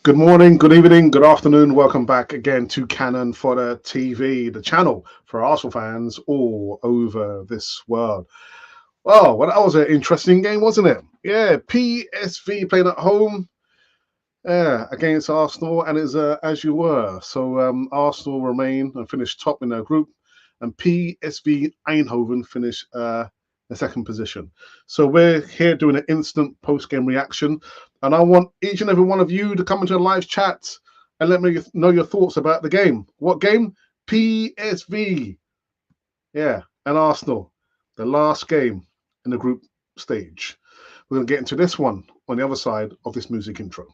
Good morning, good evening, good afternoon. Welcome back again to Cannon Fodder TV, the channel for Arsenal fans all over this world. Well, that was an interesting game, wasn't it? Yeah, PSV playing at home against Arsenal, and it's as you were. So Arsenal remain and finish top in their group, and PSV Eindhoven finish the second position. So we're here doing an instant post-game reaction, and I want each and every one of you to come into a live chat and let me know your thoughts about the game. What game? PSV, yeah, and Arsenal, the last game in the group stage. We're going to get into this one on the other side of this music intro.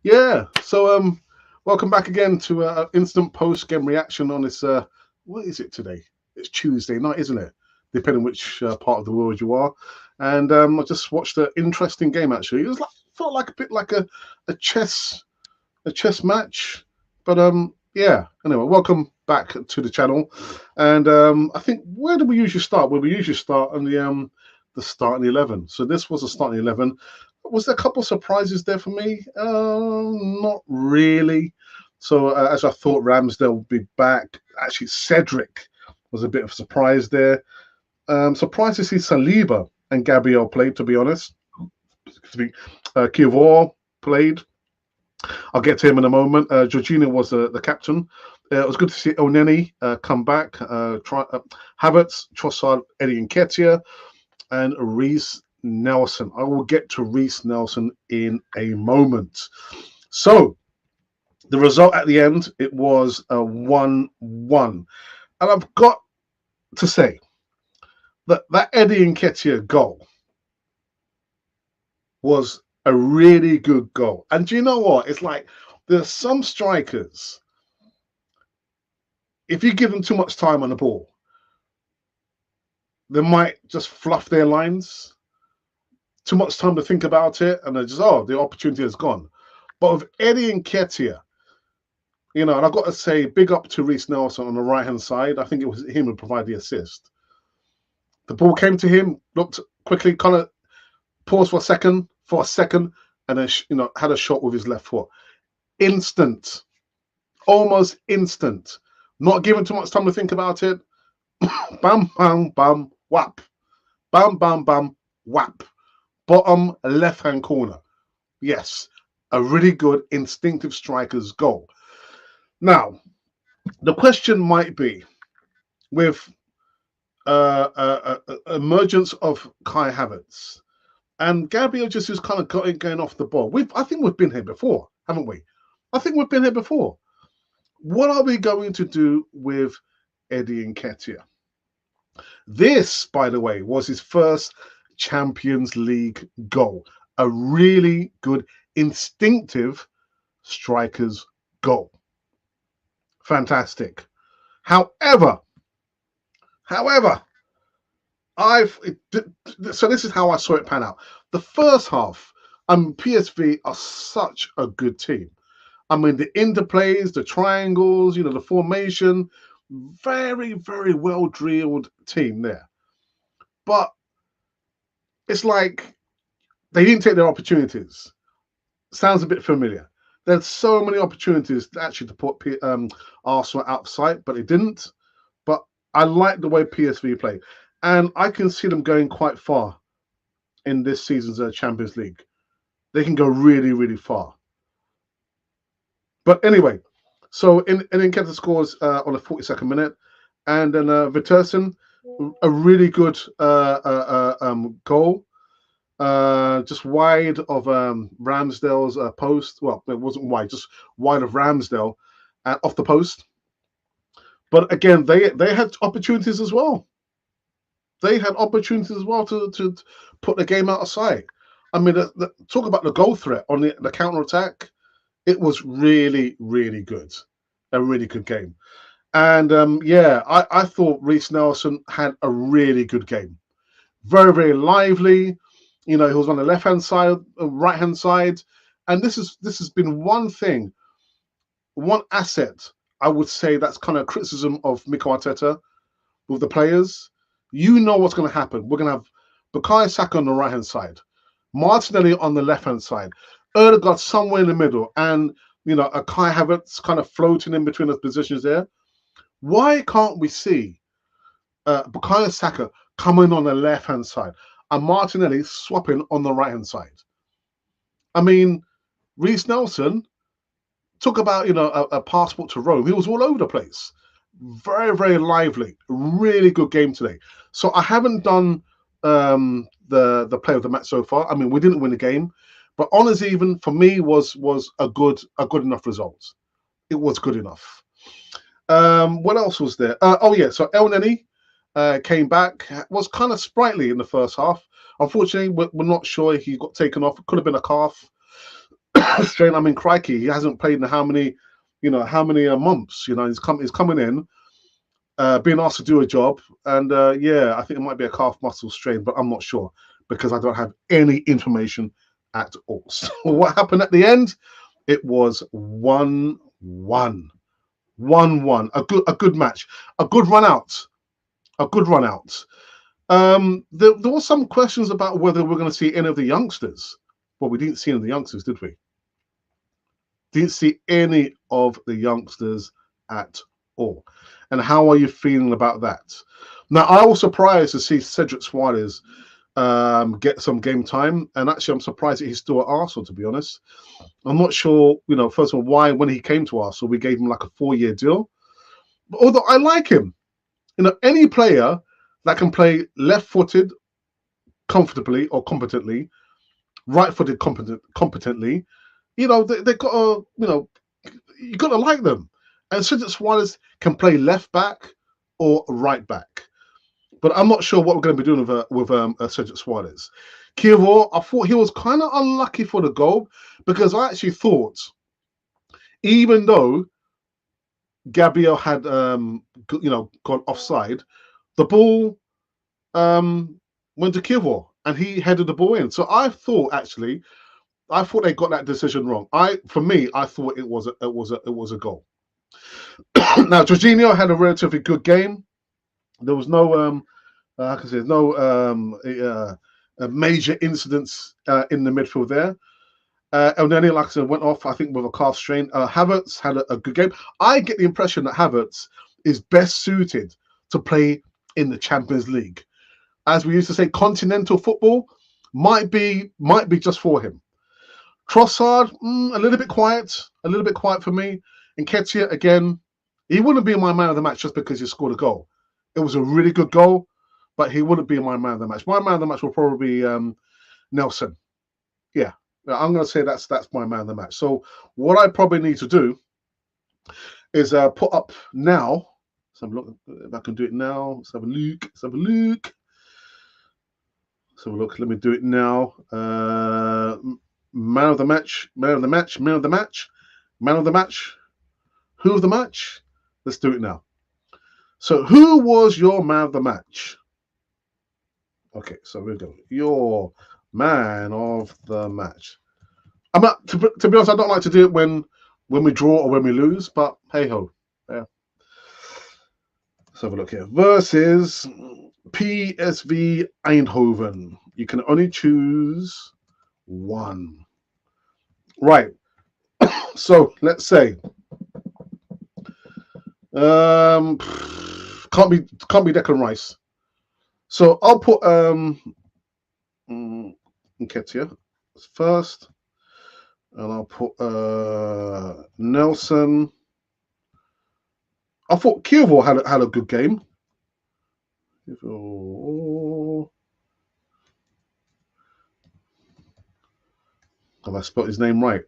Yeah, so welcome back again to instant post-game reaction on this, what is it today? It's Tuesday night, isn't it? Depending which part of the world you are. And I just watched an interesting game, actually. It was felt like a bit like a chess match. But yeah, anyway, welcome back to the channel. And I think, where do we usually start? Well, we usually start on the starting 11. So this was a starting 11. Was there a couple of surprises there for me? Not really. So as I thought, Ramsdale would be back. Actually, Cedric was a bit of a surprise there. Surprised to see Saliba and Gabriel played, to be honest. Kivor played. I'll get to him in a moment. Jorginho was the captain. It was good to see Oneni come back. Havertz, Trossard, Eddie Nketiah, and Reece Nelson. I will get to Reece Nelson in a moment. So the result at the end, it was a 1-1. And I've got to say that Eddie Nketiah goal was a really good goal. And do you know what? It's like there's some strikers, if you give them too much time on the ball, they might just fluff their lines. Too much time to think about it, and they're just, oh, the opportunity is gone. But with Eddie Nketiah, you know, and I've got to say, big up to Reece Nelson on the right-hand side. I think it was him who provided the assist. The ball came to him, looked quickly, kind of paused for a second, and then, you know, had a shot with his left foot. Instant, almost instant. Not given too much time to think about it. Bam, bam, bam, whap. Bam, bam, bam, whap. Bottom left-hand corner. Yes, a really good instinctive striker's goal. Now, the question might be, with emergence of Kai Havertz and Gabriel Jesus kind of got it going off the ball. I think we've been here before, haven't we? I think we've been here before. What are we going to do with Eddie Nketiah? This, by the way, was his first Champions League goal. A really good instinctive striker's goal. Fantastic. However, so this is how I saw it pan out. The first half, PSV are such a good team. I mean, the interplays, the triangles, you know, the formation, very, very well drilled team there. But it's like they didn't take their opportunities. Sounds a bit familiar. There's so many opportunities actually to put Arsenal out of sight, but they didn't. But I like the way PSV play. And I can see them going quite far in this season's Champions League. They can go really, really far. But anyway, so Nketiah scores on the 42nd minute. And then Vitesse, a really good goal. Just wide of Ramsdale's post. Well, it wasn't wide, just wide of Ramsdale off the post. But again, they had opportunities as well. They had opportunities as well to put the game out of sight. I mean, talk about the goal threat on the counter attack. It was really, really good. A really good game. And yeah, I thought Reece Nelson had a really good game. Very, very lively. You know, he was on the left-hand side, right-hand side, And this has been one thing, one asset I would say that's kind of criticism of Mikel Arteta with the players. You know what's going to happen. We're going to have Bukayo Saka on the right hand side, Martinelli on the left hand side, Odegaard somewhere in the middle, and a Kai Havertz kind of floating in between those positions there. Why can't we see Bukayo Saka coming on the left hand side and Martinelli swapping on the right hand side? I mean, Reece Nelson, talk about a passport to Rome. He was all over the place. Very, very lively. Really good game today. So I haven't done the play of the match so far. I mean, we didn't win the game, but honours even for me was a good enough result. It was good enough. What else was there? So El Neni came back. Was kind of sprightly in the first half. Unfortunately, we're not sure he got taken off. It could have been a calf strain. I mean, crikey, he hasn't played in how many months. He's coming in, being asked to do a job, and I think it might be a calf muscle strain, but I'm not sure because I don't have any information at all. So what happened at the end? It was 1-1. 1-1. A good match. A good run out. There was some questions about whether we're going to see any of the youngsters. Well, we didn't see any of the youngsters, did we? Didn't see any of the youngsters at all. And how are you feeling about that? Now, I was surprised to see Cedric Suarez get some game time. And actually, I'm surprised that he's still at Arsenal, to be honest. I'm not sure, first of all, why when he came to Arsenal, we gave him like a 4-year deal. But although I like him, any player that can play left-footed comfortably or competently, right-footed competently, they got to, you got to like them. And Cedric Suarez can play left back or right back. But I'm not sure what we're going to be doing with Cedric Suarez. Kievor, I thought he was kind of unlucky for the goal because I actually thought, even though Gabriel had gone offside, the ball went to Kievor and he headed the ball in. So I thought they got that decision wrong. I thought it was a goal. Now Jorginho had a relatively good game. There was no major incidents in the midfield there. El Neni, like I said, went off, I think, with a calf strain. Havertz had a good game. I get the impression that Havertz is best suited to play in the Champions League. As we used to say, continental football might be just for him. Trossard, a little bit quiet for me. And Nketiah, again, he wouldn't be my man of the match just because he scored a goal. It was a really good goal, but he wouldn't be my man of the match. My man of the match will probably be Nelson. Yeah, I'm going to say that's my man of the match. So what I probably need to do is put up now. Let's have a look if I can do it now. Let's have a look. Let me do it now. Man of the match. Who of the match? Let's do it now. So who was your man of the match? Okay, so we go. Your man of the match. I'm not to be honest, I don't like to do it when we draw or when we lose, but hey ho. Yeah. Let's have a look here. Versus PSV Eindhoven. You can only choose one. Right. So let's say can't be Declan Rice. So I'll put Nketiah first, and I'll put Nelson. I thought Kievor had a good game. Have I spelled his name right?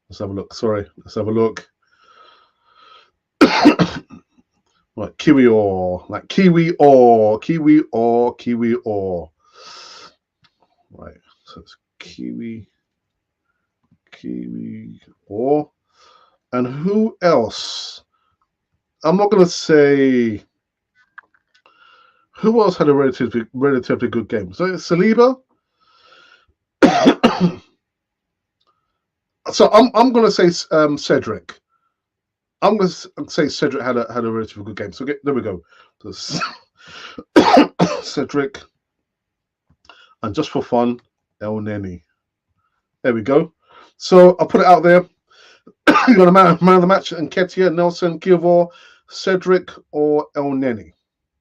Let's have a look. Sorry, let's have a look. Like Kiwi or. Right, so it's Kiwi or. And who else? I'm not going to say. Who else had a relatively good game? So Saliba. So I'm going to say Cedric. I'm going to say Cedric had a relatively good game. So there we go. Cedric, and just for fun, El Neni. There we go. So I'll put it out there. You got a man of the match: Nketiah, Nelson, Kivor, Cedric, or El Neni.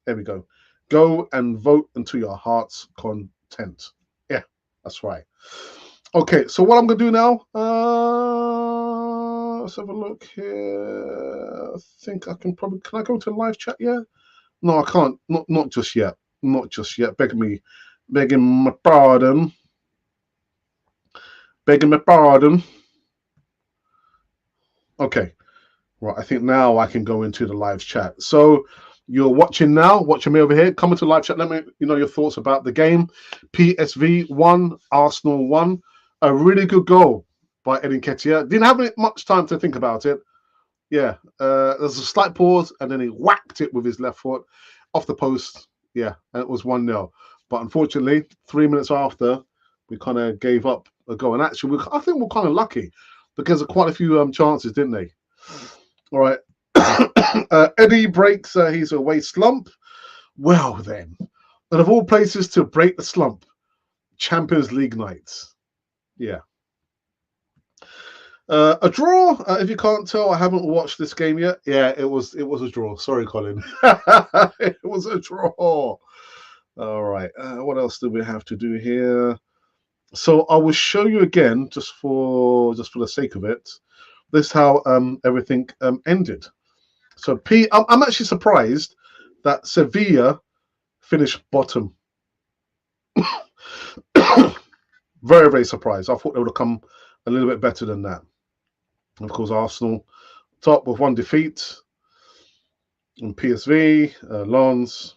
There we go. Go and vote until your heart's content. Yeah, that's right. Okay, so what I'm going to do now, let's have a look here. I think I can probably, can I go to live chat yet? No, I can't. Not just yet. Not just yet. Begging my pardon. Begging my pardon. Okay, right. I think now I can go into the live chat. So you're watching now, watching me over here. Come into live chat. Let me know your thoughts about the game. PSV 1, Arsenal 1. A really good goal by Eddie Nketiah. Didn't have much time to think about it. Yeah, there's a slight pause, and then he whacked it with his left foot off the post. Yeah, and it was 1-0. But unfortunately, 3 minutes after, we kind of gave up a goal. And actually, I think we're kind of lucky because of quite a few chances, didn't they? All right. Eddie breaks his away slump. Well, then, and of all places to break the slump, Champions League nights. Yeah. A draw. If you can't tell, I haven't watched this game yet. Yeah, it was a draw. Sorry, Colin. It was a draw. All right. What else do we have to do here? So I will show you again, just for the sake of it. This is how everything ended. So I'm actually surprised that Sevilla finished bottom. Very, very surprised. I thought they would have come a little bit better than that. Of course, Arsenal top with 1 defeat, and PSV, Lens,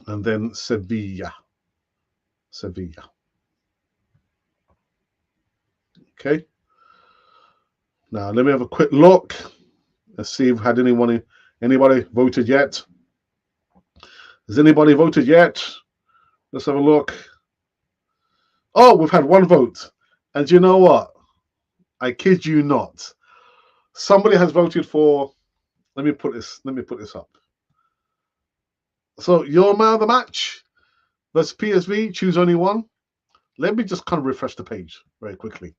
and then Sevilla. Okay. Now let me have a quick look. Let's see if had anybody voted yet. Has anybody voted yet? Let's have a look. Oh, we've had 1 vote. And you know what? I kid you not. Somebody has voted for. Let me put this up. So your man of the match versus PSV. Choose only one. Let me just kind of refresh the page very quickly.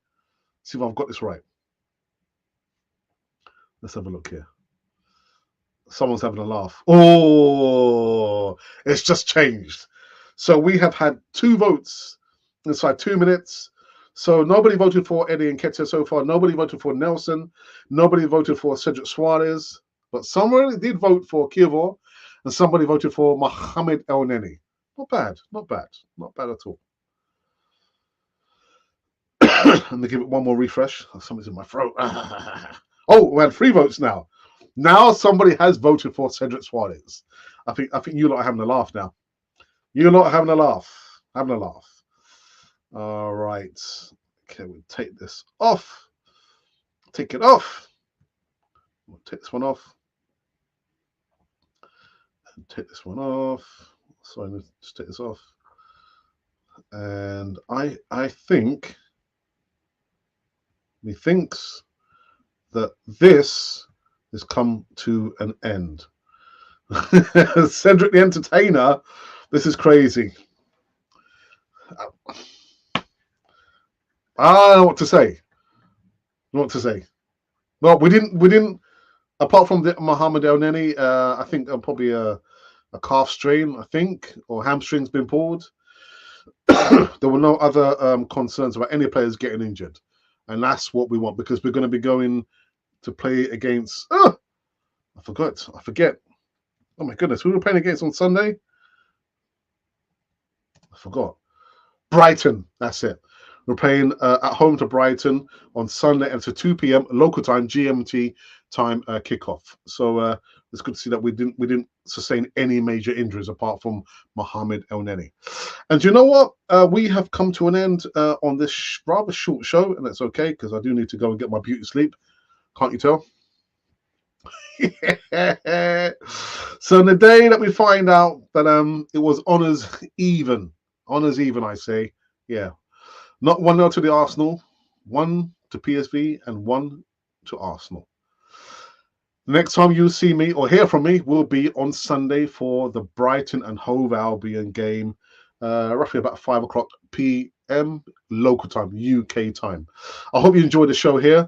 See if I've got this right. Let's have a look here. Someone's having a laugh. Oh, it's just changed. So we have had 2 votes inside 2 minutes. So nobody voted for Eddie Nketiah so far. Nobody voted for Nelson. Nobody voted for Cedric Suarez. But somebody did vote for Kivor, and somebody voted for Mohamed El Neni. Not bad. Not bad. Not bad at all. Let me give it one more refresh. Something's in my throat. Oh, we had 3 votes now. Now somebody has voted for Cedric Suarez. I think you lot are having a laugh now. You lot are having a laugh. Having a laugh. All right. Okay, we'll take this off. Take it off. We'll take this one off. And take this one off. Sorry, let's just take this off. And I think he thinks that this has come to an end. Cedric the Entertainer, this is crazy. I don't know what to say. Well, we didn't. Apart from the Mohamed El Neni, I think probably a calf strain, I think, or hamstring's been pulled. There were no other concerns about any players getting injured, and that's what we want because we're going to be going to play against. I forget. Oh my goodness, who were we playing against on Sunday? I forgot. Brighton. That's it. We're playing at home to Brighton on Sunday, and it's a 2 p.m. local time, GMT time kickoff. So it's good to see that we didn't sustain any major injuries apart from Mohamed El Neni. And you know what? We have come to an end on this rather short show, and that's okay because I do need to go and get my beauty sleep. Can't you tell? So the day that we find out that it was honours even, I say, yeah. Not 1-0 to the Arsenal, 1 to PSV and 1 to Arsenal. The next time you see me or hear from me will be on Sunday for the Brighton and Hove Albion game, roughly about 5 o'clock p.m. local time, UK time. I hope you enjoyed the show here.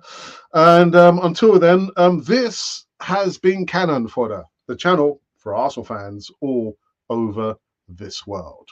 And until then, this has been Cannon Fodder, the channel for Arsenal fans all over this world.